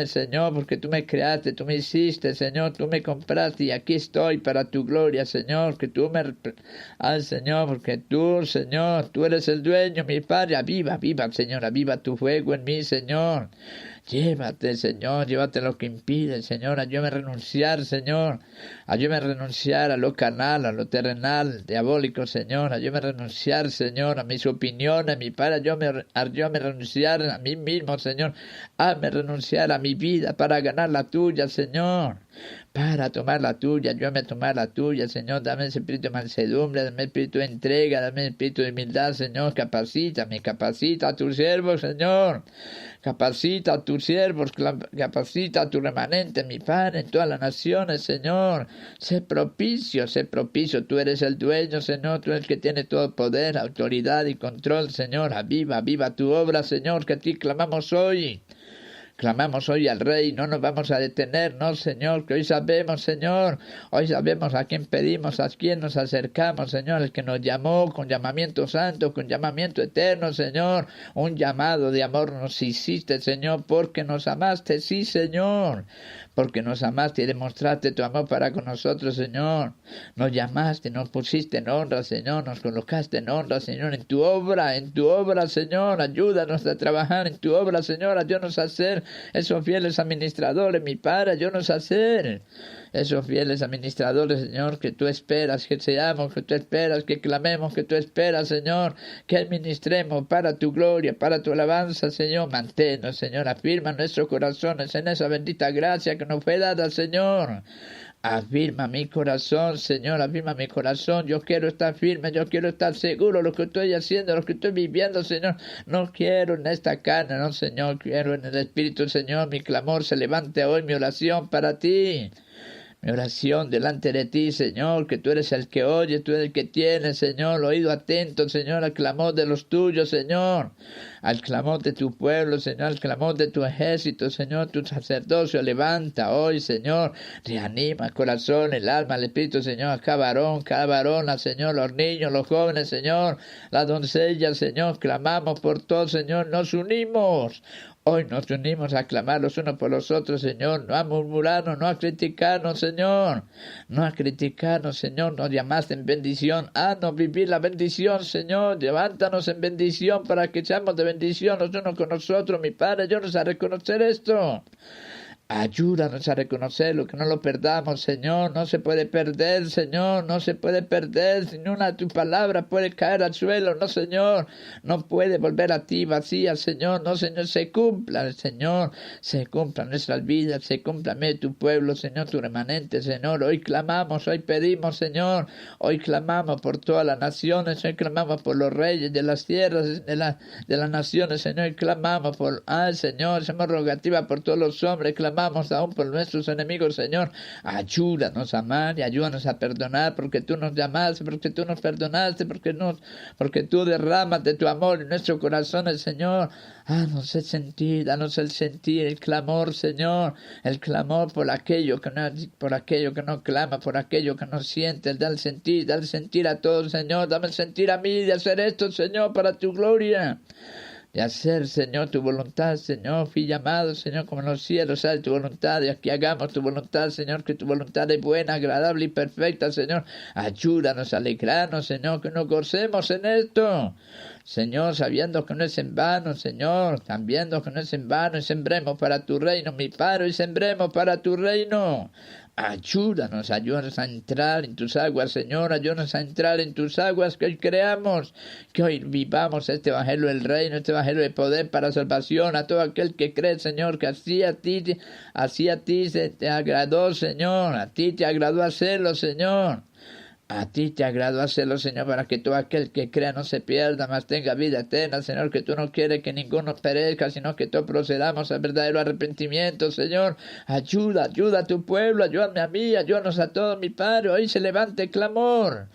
Señor, porque tú me creaste, tú me hiciste, Señor, tú me compraste y aquí estoy para tu gloria, Señor, que tú me... Ay, Señor, porque tú, Señor, tú eres el dueño, mi Padre, aviva, aviva, Señor, aviva tu fuego en mí, Señor. Llévate, Señor, llévate lo que impide, Señor, ayúdame a renunciar, Señor, ayúdame a renunciar a lo carnal, a lo terrenal, diabólico, Señor, ayúdame a renunciar, Señor, a mis opiniones, mi Padre, ayúdame a renunciar a mí mismo, Señor, hazme renunciar a mi vida para ganar la tuya, Señor, para tomar la tuya, ayúdame a tomar la tuya, Señor, dame ese espíritu de mansedumbre, dame espíritu de entrega, dame espíritu de humildad, Señor, capacita a tu siervo, Señor, capacita a tus siervos, capacita a tu remanente, mi Padre, en todas las naciones, Señor, sé propicio, tú eres el dueño, Señor, tú eres el que tiene todo poder, autoridad y control, Señor, aviva tu obra, Señor, que a ti clamamos hoy. Clamamos hoy al Rey, no nos vamos a detener, no, Señor, que hoy sabemos, Señor, hoy sabemos a quién pedimos, a quién nos acercamos, Señor, el que nos llamó con llamamiento santo, con llamamiento eterno, Señor, un llamado de amor nos hiciste, Señor, porque nos amaste, sí, Señor, porque nos amaste y demostraste tu amor para con nosotros, Señor, nos llamaste, nos pusiste en honra, Señor, nos colocaste en honra, Señor, en tu obra, Señor, ayúdanos a trabajar en tu obra, Señor, ayúdanos a ser esos fieles administradores, mi Padre, ayúdanos a ser esos fieles administradores, Señor, que tú esperas que seamos, que tú esperas que clamemos, que tú esperas, Señor, que administremos para tu gloria, para tu alabanza, Señor. Manténnos, Señor, afirma nuestros corazones en esa bendita gracia que nos fue dada, Señor. Afirma mi corazón, Señor, afirma mi corazón. Yo quiero estar firme, yo quiero estar seguro de lo que estoy haciendo, lo que estoy viviendo, Señor. No quiero en esta carne, no, Señor, quiero en el Espíritu, Señor. Mi clamor se levante hoy, mi oración para ti. Mi oración delante de ti, Señor, que tú eres el que oye, tú eres el que tiene, Señor, oído atento, Señor, al clamor de los tuyos, Señor, al clamor de tu pueblo, Señor, al clamor de tu ejército, Señor, tu sacerdocio, levanta hoy, Señor, reanima el corazón, el alma, el espíritu, Señor, a cada varona, Señor, los niños, los jóvenes, Señor, las doncellas, Señor, clamamos por todos, Señor, nos unimos. Hoy nos unimos a clamar los unos por los otros, Señor, no a murmurarnos, no a criticarnos, Señor, no a criticarnos, Señor, nos llamaste en bendición, haznos vivir la bendición, Señor, levántanos en bendición para que seamos de bendición los unos con nosotros, mi Padre, ayúdanos a reconocer esto. Ayúdanos a reconocerlo, que no lo perdamos, Señor. No se puede perder, Señor. No se puede perder. Si una de tus palabras puede caer al suelo, no, Señor. No puede volver a ti vacía, Señor. No, Señor, se cumpla, Señor. Se cumpla nuestras vidas, se cumpla tu pueblo, Señor, tu remanente, Señor. Hoy clamamos, hoy pedimos, Señor. Hoy clamamos por todas las naciones. Hoy clamamos por los reyes de las tierras, de las naciones, Señor. Hoy clamamos por, Señor, hacemos rogativa por todos los hombres. Clamamos aún por nuestros enemigos, Señor. Ayúdanos a amar y ayúdanos a perdonar, porque tú nos llamaste, porque tú nos perdonaste, porque tú derramas de tu amor en nuestros corazones, Señor. Danos el sentir, el clamor, Señor, el clamor por aquello que no clama, por aquello que no siente, da el sentir a todos, Señor. Dame el sentir a mí de hacer esto, Señor, para tu gloria. De hacer, Señor, tu voluntad, Señor, fui llamado, Señor, como en los cielos, sale tu voluntad, y aquí hagamos tu voluntad, Señor, que tu voluntad es buena, agradable y perfecta, Señor. Ayúdanos a alegrarnos, Señor, que nos gocemos en esto, Señor, sabiendo que no es en vano, Señor, sabiendo que no es en vano, y sembremos para tu reino, mi Padre, y sembremos para tu reino. Ayúdanos a entrar en tus aguas, Señor, ayúdanos a entrar en tus aguas, que hoy creamos, que hoy vivamos este evangelio del reino, este evangelio de poder para salvación, a todo aquel que cree, Señor, que así a ti se te agradó, Señor, a ti te agradó hacerlo, Señor. A ti te agradó hacerlo, Señor, para que todo aquel que crea no se pierda, mas tenga vida eterna, Señor, que tú no quieres que ninguno perezca, sino que todos procedamos al verdadero arrepentimiento, Señor. Ayuda a tu pueblo, ayúdame a mí, ayúdanos a todos, mi Padre. Hoy se levante el clamor.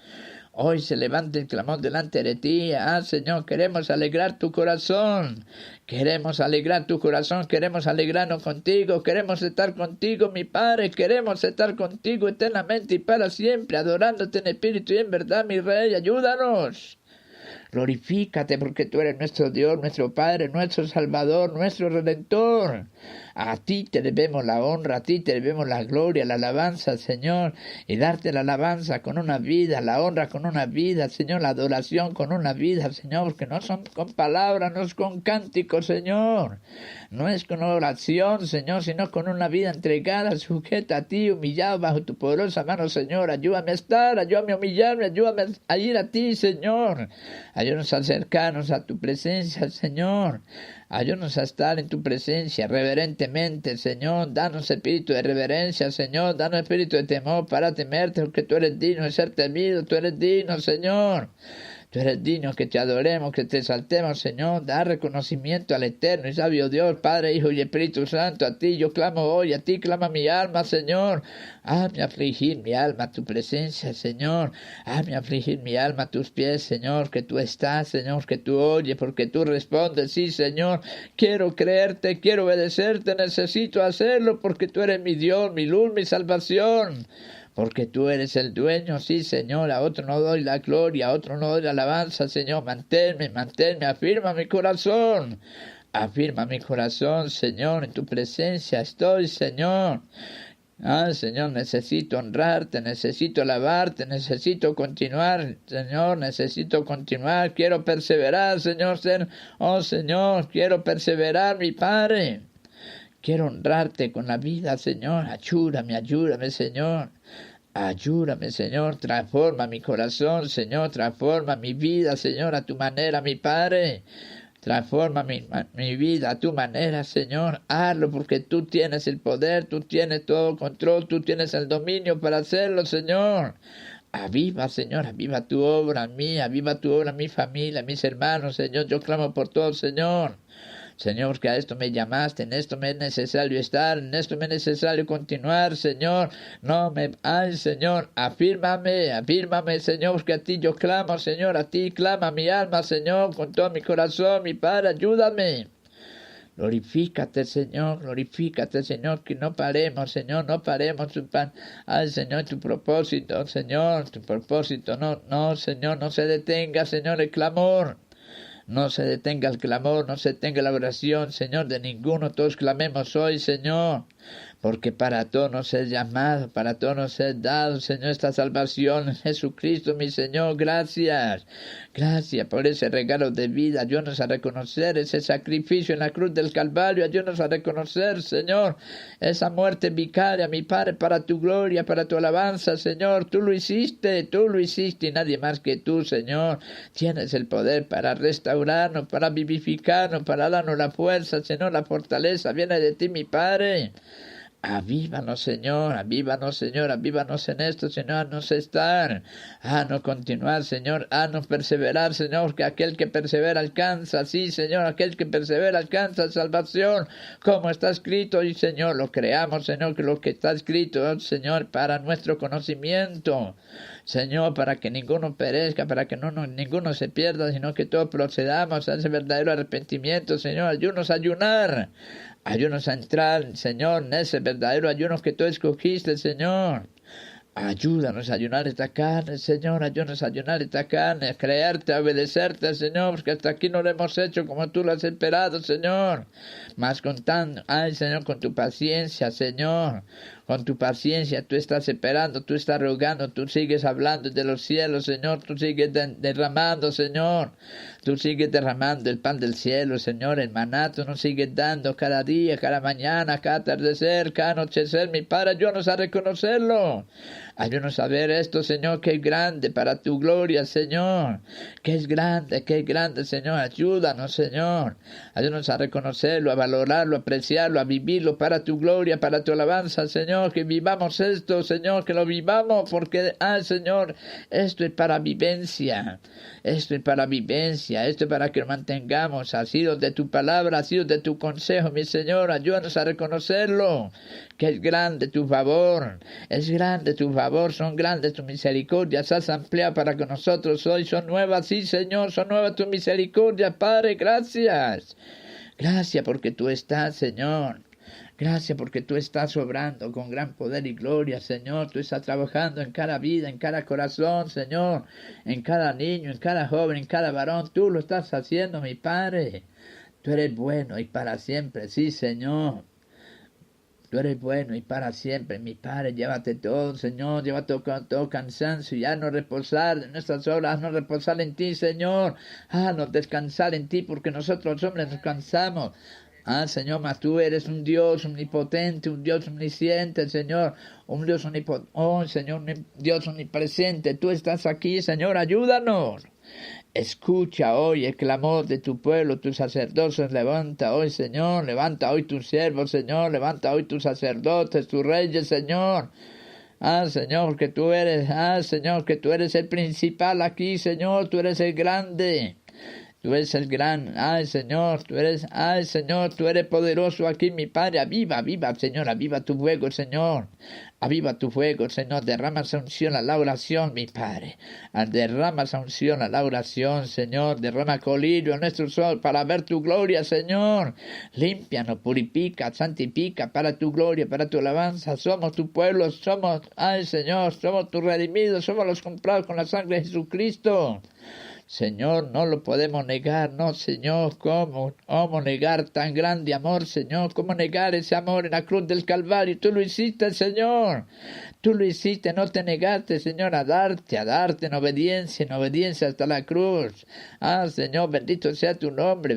Hoy se levante el clamor delante de ti. Señor, queremos alegrar tu corazón. Queremos alegrar tu corazón, queremos alegrarnos contigo, queremos estar contigo, mi Padre, queremos estar contigo eternamente y para siempre, adorándote en espíritu y en verdad, mi Rey. Ayúdanos. Glorifícate porque tú eres nuestro Dios, nuestro Padre, nuestro Salvador, nuestro Redentor. A ti te debemos la honra, a ti te debemos la gloria, la alabanza, Señor, y darte la alabanza con una vida, la honra con una vida, Señor, la adoración con una vida, Señor, porque no son con palabras, no es con cánticos, Señor, no es con oración, Señor, sino con una vida entregada, sujeta a ti, humillado bajo tu poderosa mano, Señor. Ayúdame a estar, ayúdame a humillarme, ayúdame a ir a ti, Señor. Ayúdanos a acercarnos a tu presencia, Señor. Ayúdanos a estar en tu presencia reverentemente, Señor. Danos espíritu de reverencia, Señor. Danos espíritu de temor para temerte, porque tú eres digno de ser temido. Tú eres digno, Señor. Tú eres digno que te adoremos, que te exaltemos, Señor. Da reconocimiento al eterno y sabio Dios, Padre, Hijo y Espíritu Santo. A ti yo clamo hoy, a ti clama mi alma, Señor. Hazme afligir mi alma a tu presencia, Señor. Hazme afligir mi alma a tus pies, Señor, que tú estás, Señor, que tú oyes, porque tú respondes. Sí, Señor, quiero creerte, quiero obedecerte, necesito hacerlo, porque tú eres mi Dios, mi luz, mi salvación. Porque tú eres el dueño, sí, Señor. A otro no doy la gloria, a otro no doy la alabanza, Señor. Manténme, afirma mi corazón. Afirma mi corazón, Señor, en tu presencia estoy, Señor. Señor, necesito honrarte, necesito alabarte, necesito continuar, Señor, necesito continuar. Quiero perseverar, Señor. Señor, quiero perseverar, mi Padre. Quiero honrarte con la vida, Señor. Ayúdame, Señor. Ayúdame, Señor. Transforma mi corazón, Señor. Transforma mi vida, Señor, a tu manera, mi Padre. Transforma mi vida a tu manera, Señor. Hazlo porque tú tienes el poder, tú tienes todo el control, tú tienes el dominio para hacerlo, Señor. Aviva, Señor, aviva tu obra en mí, aviva tu obra en mi familia, mis hermanos, Señor. Yo clamo por todos, Señor. Señor, que a esto me llamaste, en esto me es necesario estar, en esto me es necesario continuar, Señor. Señor, afírmame, Señor, porque a ti yo clamo, Señor, a ti clama mi alma, Señor, con todo mi corazón, mi Padre, ayúdame. Glorifícate, Señor, que no paremos, Señor, no paremos, Señor, tu propósito, Señor, tu propósito, no, Señor, no se detenga, Señor, el clamor. No se detenga el clamor, no se detenga la oración, Señor, de ninguno. Todos clamemos hoy, Señor, porque para todos nos es llamado, para todos nos es dado, Señor, esta salvación en Jesucristo, mi Señor. Gracias por ese regalo de vida. Ayúdanos a reconocer ese sacrificio en la cruz del Calvario. Ayúdanos a reconocer, Señor, esa muerte vicaria, mi Padre, para tu gloria, para tu alabanza, Señor. Tú lo hiciste y nadie más que tú, Señor. Tienes el poder para restaurarnos, para vivificarnos, para darnos la fuerza, Señor, la fortaleza viene de ti, mi Padre. Avívanos, Señor, avívanos en esto, Señor, haznos estar, haznos continuar, Señor, haznos perseverar, Señor, que aquel que persevera alcanza, sí, Señor, aquel que persevera alcanza salvación, como está escrito, y Señor, lo creamos, Señor, que lo que está escrito, Señor, para nuestro conocimiento, Señor, para que ninguno perezca, para que ninguno se pierda, sino que todos procedamos a ese verdadero arrepentimiento, Señor, ayúdanos a ayunar. Ayúdanos a entrar, Señor, en ese verdadero ayuno que tú escogiste, Señor. Ayúdanos a ayunar esta carne, Señor. Ayúdanos a ayunar esta carne, a creerte, a obedecerte, Señor, porque hasta aquí no lo hemos hecho como tú lo has esperado, Señor. Más contando, Señor, con tu paciencia, Señor. Con tu paciencia tú estás esperando, tú estás rogando, tú sigues hablando de los cielos, Señor. Tú sigues derramando, Señor. Tú sigues derramando el pan del cielo, Señor. El maná tú nos sigues dando cada día, cada mañana, cada atardecer, cada anochecer. Mi Padre, ayúdanos a reconocerlo. Ayúdanos a ver esto, Señor, que es grande para tu gloria, Señor. Que es grande, Señor. Ayúdanos, Señor. Ayúdanos a reconocerlo, a valorarlo, a apreciarlo, a vivirlo para tu gloria, para tu alabanza, Señor. Que vivamos esto, Señor, que lo vivamos, porque, Señor, esto es para vivencia. Esto es para que lo mantengamos. Ha sido de tu palabra, ha sido de tu consejo, mi Señor. Ayúdanos a reconocerlo, que es grande tu favor. Es grande tu favor, son grandes tus misericordias. Has ampliado para que nosotros hoy son nuevas, sí, Señor, son nuevas tus misericordias, Padre. Gracias porque tú estás, Señor. Gracias porque tú estás obrando con gran poder y gloria, Señor. Tú estás trabajando en cada vida, en cada corazón, Señor. En cada niño, en cada joven, en cada varón. Tú lo estás haciendo, mi Padre. Tú eres bueno y para siempre, sí, Señor. Tú eres bueno y para siempre, mi Padre. Llévate todo, Señor. Llévate todo cansancio y haznos reposar de nuestras obras. Haznos reposar en ti, Señor. Haznos descansar en ti porque nosotros los hombres nos cansamos. Señor, mas tú eres un Dios omnipotente, un Dios omnisciente, Señor, un Dios Señor, un Dios omnipresente. Tú estás aquí, Señor, ayúdanos. Escucha hoy el clamor de tu pueblo, tus sacerdotes. Levanta hoy, Señor, levanta hoy tus siervos, Señor, levanta hoy tus sacerdotes, tus reyes, Señor. Señor, que tú eres, Señor, que tú eres el principal aquí, Señor, tú eres el grande. Tú eres el gran, Señor, Señor, tú eres poderoso aquí, mi Padre. Aviva, Señor, aviva tu fuego, Señor. Aviva tu fuego, Señor. Derrama esa unción a la oración, mi Padre. Derrama esa unción a la oración, Señor. Derrama colirio a nuestro sol para ver tu gloria, Señor. Límpianos, purifica, santifica para tu gloria, para tu alabanza. Somos tu pueblo, somos, Señor, somos tus redimidos, somos los comprados con la sangre de Jesucristo. Señor, no lo podemos negar, no, Señor, ¿cómo negar tan grande amor, Señor? ¿Cómo negar ese amor en la cruz del Calvario? Tú lo hiciste, Señor, tú lo hiciste, no te negaste, Señor, a darte en obediencia hasta la cruz. Señor, bendito sea tu nombre,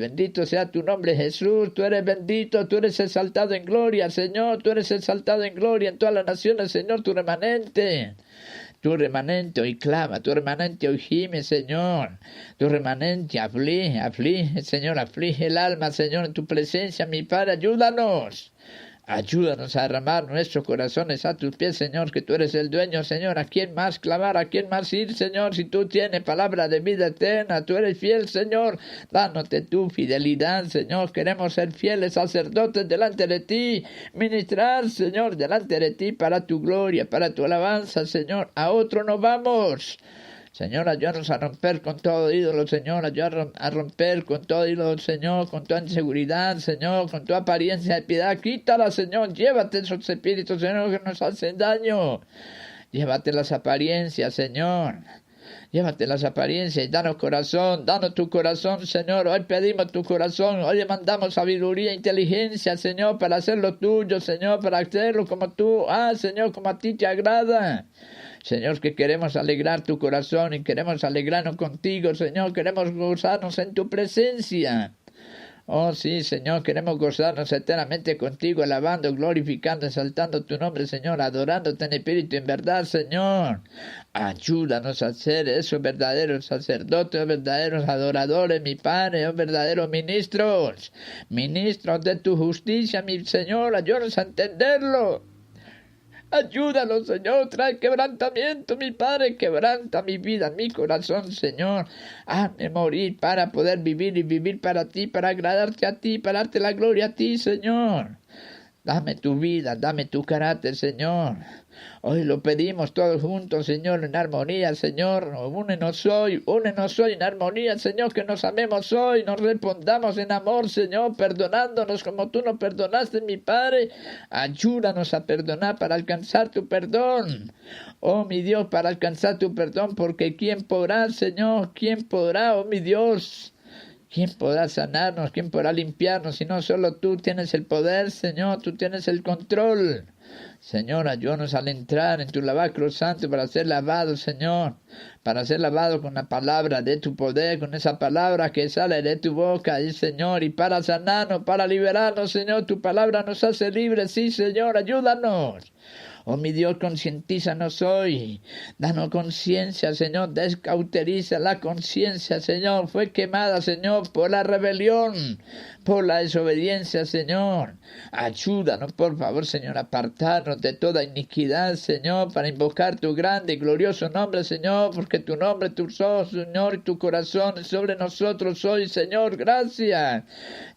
Jesús, tú eres bendito, tú eres exaltado en gloria, Señor, tú eres exaltado en gloria en todas las naciones, Señor, tu remanente. Tu remanente hoy clama, tu remanente hoy gime, Señor. Tu remanente aflige, Señor, aflige el alma, Señor, en tu presencia, mi Padre, ayúdanos. Ayúdanos a derramar nuestros corazones a tus pies, Señor, que tú eres el dueño, Señor. ¿A quién más clamar? ¿A quién más ir, Señor? Si tú tienes palabra de vida eterna, tú eres fiel, Señor. Danos de tu fidelidad, Señor. Queremos ser fieles sacerdotes delante de ti. Ministrar, Señor, delante de ti para tu gloria, para tu alabanza, Señor. A otro nos vamos. Señor, ayúdanos a romper con todo ídolo, Señor, ayúdanos a romper con todo ídolo, Señor, con toda inseguridad, Señor, con toda apariencia de piedad. Quítala, Señor, llévate esos espíritus, Señor, que nos hacen daño. Llévate las apariencias, Señor. Llévate las apariencias y danos corazón, danos tu corazón, Señor. Hoy pedimos tu corazón, hoy demandamos sabiduría e inteligencia, Señor, para hacer lo tuyo, Señor, para hacerlo como tú, Señor, como a ti te agrada. Señor, que queremos alegrar tu corazón y queremos alegrarnos contigo, Señor, queremos gozarnos en tu presencia. Oh sí, Señor, queremos gozarnos eternamente contigo, alabando, glorificando, exaltando tu nombre, Señor, adorándote en espíritu y en verdad, Señor. Ayúdanos a ser esos verdaderos sacerdotes, verdaderos adoradores, mi Padre, verdaderos ministros de tu justicia, mi Señor, ayúdanos a entenderlo. Ayúdanos, Señor, trae quebrantamiento, mi Padre, quebranta mi vida, mi corazón, Señor. Hazme morir para poder vivir y vivir para ti, para agradarte a ti, para darte la gloria a ti, Señor. Dame tu vida, dame tu carácter, Señor. Hoy lo pedimos todos juntos, Señor, en armonía, Señor. Únenos hoy en armonía, Señor, que nos amemos hoy, nos respondamos en amor, Señor, perdonándonos como tú nos perdonaste, mi Padre. Ayúdanos a perdonar para alcanzar tu perdón. Oh, mi Dios, para alcanzar tu perdón, porque ¿quién podrá, Señor? ¿Quién podrá, oh, mi Dios? ¿Quién podrá sanarnos? ¿Quién podrá limpiarnos? Si no solo tú tienes el poder, Señor, tú tienes el control. Señor, ayúdanos al entrar en tu lavacro santo para ser lavado, Señor. Para ser lavado con la palabra de tu poder, con esa palabra que sale de tu boca, Señor. Y para sanarnos, para liberarnos, Señor, tu palabra nos hace libres. Sí, Señor, ayúdanos. Oh, mi Dios, concientízanos hoy. Danos conciencia, Señor. Descauteriza la conciencia, Señor. Fue quemada, Señor, por la rebelión, por la desobediencia, Señor. Ayúdanos, por favor, Señor, a apartarnos de toda iniquidad, Señor, para invocar tu grande y glorioso nombre, Señor, porque tu nombre, tu sos, Señor, y tu corazón es sobre nosotros hoy, Señor. Gracias.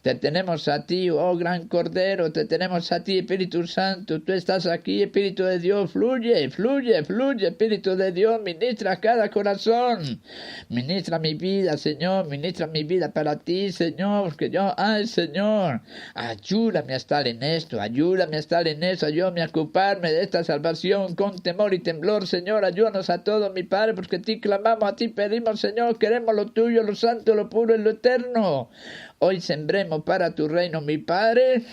Te tenemos a ti, oh gran Cordero, te tenemos a ti, Espíritu Santo. Tú estás aquí, Espíritu de Dios, fluye, Espíritu de Dios, ministra cada corazón. Ministra mi vida, Señor, ministra mi vida para ti, Señor, que yo, Ay, Señor, ayúdame a estar en esto, ayúdame a ocuparme de esta salvación con temor y temblor, Señor. Ayúdanos a todos, mi Padre, porque a ti clamamos, a ti pedimos, Señor. Queremos lo tuyo, lo santo, lo puro y lo eterno. Hoy sembremos para tu reino, mi Padre.